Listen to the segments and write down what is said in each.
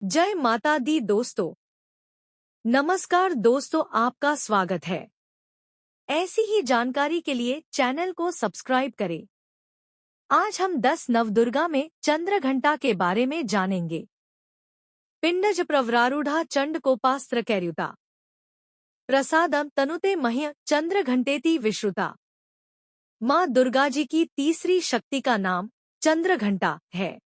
जय माता दी दोस्तों। नमस्कार दोस्तों, आपका स्वागत है। ऐसी ही जानकारी के लिए चैनल को सब्सक्राइब करें। आज हम 10 नवदुर्गा में चंद्र घंटा के बारे में जानेंगे। पिंडज प्रवरारूढ़ा चंडकोपास्त्र कैर्युता प्रसादम तनुते मह्य चंद्र घंटेति विश्रुता। माँ दुर्गा जी की तीसरी शक्ति का नाम चंद्र घंटा है।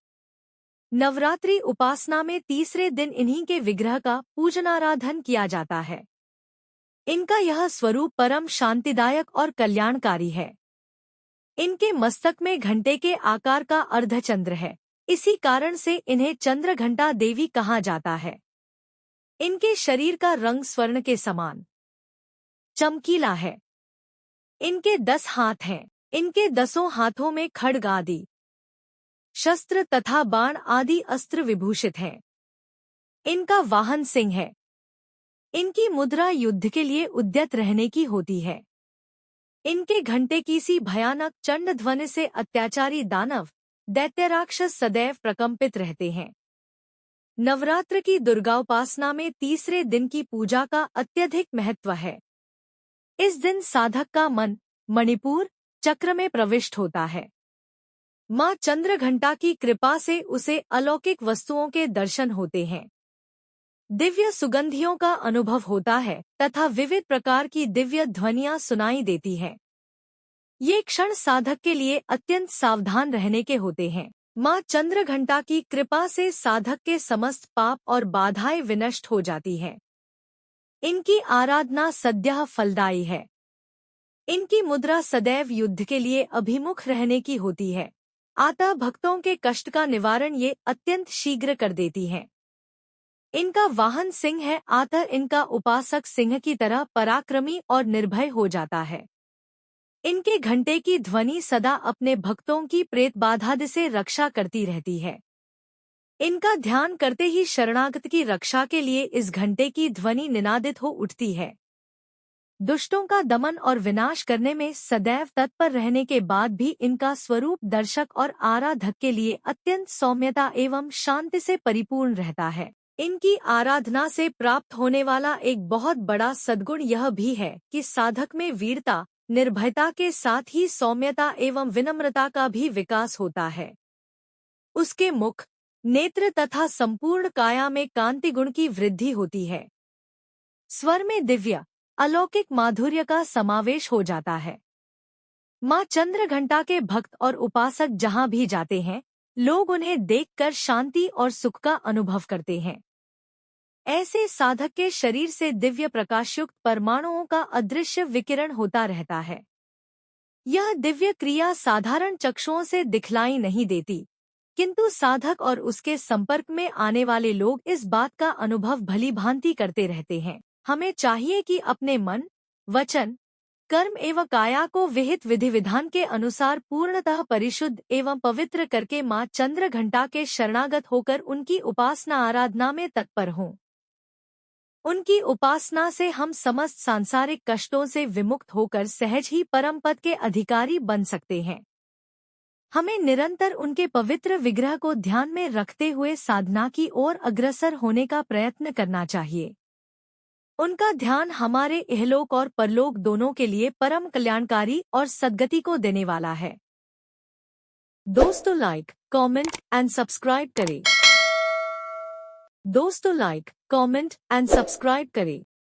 नवरात्रि उपासना में तीसरे दिन इन्हीं के विग्रह का पूजनाराधन किया जाता है। इनका यह स्वरूप परम शांतिदायक और कल्याणकारी है। इनके मस्तक में घंटे के आकार का अर्धचंद्र है, इसी कारण से इन्हें चंद्र घंटा देवी कहा जाता है। इनके शरीर का रंग स्वर्ण के समान चमकीला है। इनके 10 हाथ हैं। इनके 10 हाथों में खड्ग आदि शस्त्र तथा बाण आदि अस्त्र विभूषित हैं। इनका वाहन सिंह है। इनकी मुद्रा युद्ध के लिए उद्यत रहने की होती है। इनके घंटे की सी भयानक चंड ध्वनि से अत्याचारी दानव दैत्य राक्षस सदैव प्रकंपित रहते हैं। नवरात्र की दुर्गाउपासना में तीसरे दिन की पूजा का अत्यधिक महत्व है। इस दिन साधक का मन मणिपुर चक्र में प्रविष्ट होता है। माँ चंद्र घंटा की कृपा से उसे अलौकिक वस्तुओं के दर्शन होते हैं, दिव्य सुगंधियों का अनुभव होता है तथा विविध प्रकार की दिव्य ध्वनियाँ सुनाई देती हैं। ये क्षण साधक के लिए अत्यंत सावधान रहने के होते हैं। माँ चंद्र घंटा की कृपा से साधक के समस्त पाप और बाधाएं विनष्ट हो जाती हैं। इनकी आराधना सद्यः फलदायी है। इनकी मुद्रा सदैव युद्ध के लिए अभिमुख रहने की होती है, अतः भक्तों के कष्ट का निवारण ये अत्यंत शीघ्र कर देती हैं। इनका वाहन सिंह है, अतः इनका उपासक सिंह की तरह पराक्रमी और निर्भय हो जाता है। इनके घंटे की ध्वनि सदा अपने भक्तों की प्रेत बाधा से रक्षा करती रहती है। इनका ध्यान करते ही शरणागत की रक्षा के लिए इस घंटे की ध्वनि निनादित हो उठती है। दुष्टों का दमन और विनाश करने में सदैव तत्पर रहने के बाद भी इनका स्वरूप दर्शक और आराधक के लिए अत्यंत सौम्यता एवं शांति से परिपूर्ण रहता है। इनकी आराधना से प्राप्त होने वाला एक बहुत बड़ा सद्गुण यह भी है कि साधक में वीरता निर्भयता के साथ ही सौम्यता एवं विनम्रता का भी विकास होता है। उसके मुख नेत्र तथा संपूर्ण काया में कांति गुण की वृद्धि होती है। स्वर में दिव्य अलौकिक माधुर्य का समावेश हो जाता है। माँ चंद्र घंटा के भक्त और उपासक जहाँ भी जाते हैं, लोग उन्हें देखकर शांति और सुख का अनुभव करते हैं। ऐसे साधक के शरीर से दिव्य प्रकाशयुक्त परमाणुओं का अदृश्य विकिरण होता रहता है। यह दिव्य क्रिया साधारण चक्षुओं से दिखलाई नहीं देती, किंतु साधक और उसके संपर्क में आने वाले लोग इस बात का अनुभव भली भांति करते रहते हैं। हमें चाहिए कि अपने मन वचन कर्म एवं काया को विहित विधि विधान के अनुसार पूर्णतः परिशुद्ध एवं पवित्र करके माँ चंद्र घंटा के शरणागत होकर उनकी उपासना आराधना में तत्पर हों। उनकी उपासना से हम समस्त सांसारिक कष्टों से विमुक्त होकर सहज ही परम पद के अधिकारी बन सकते हैं। हमें निरंतर उनके पवित्र विग्रह को ध्यान में रखते हुए साधना की ओर अग्रसर होने का प्रयत्न करना चाहिए। उनका ध्यान हमारे इहलोक और परलोक दोनों के लिए परम कल्याणकारी और सद्गति को देने वाला है। दोस्तों लाइक, कमेंट एंड सब्सक्राइब करें। दोस्तों लाइक, कमेंट एंड सब्सक्राइब करें।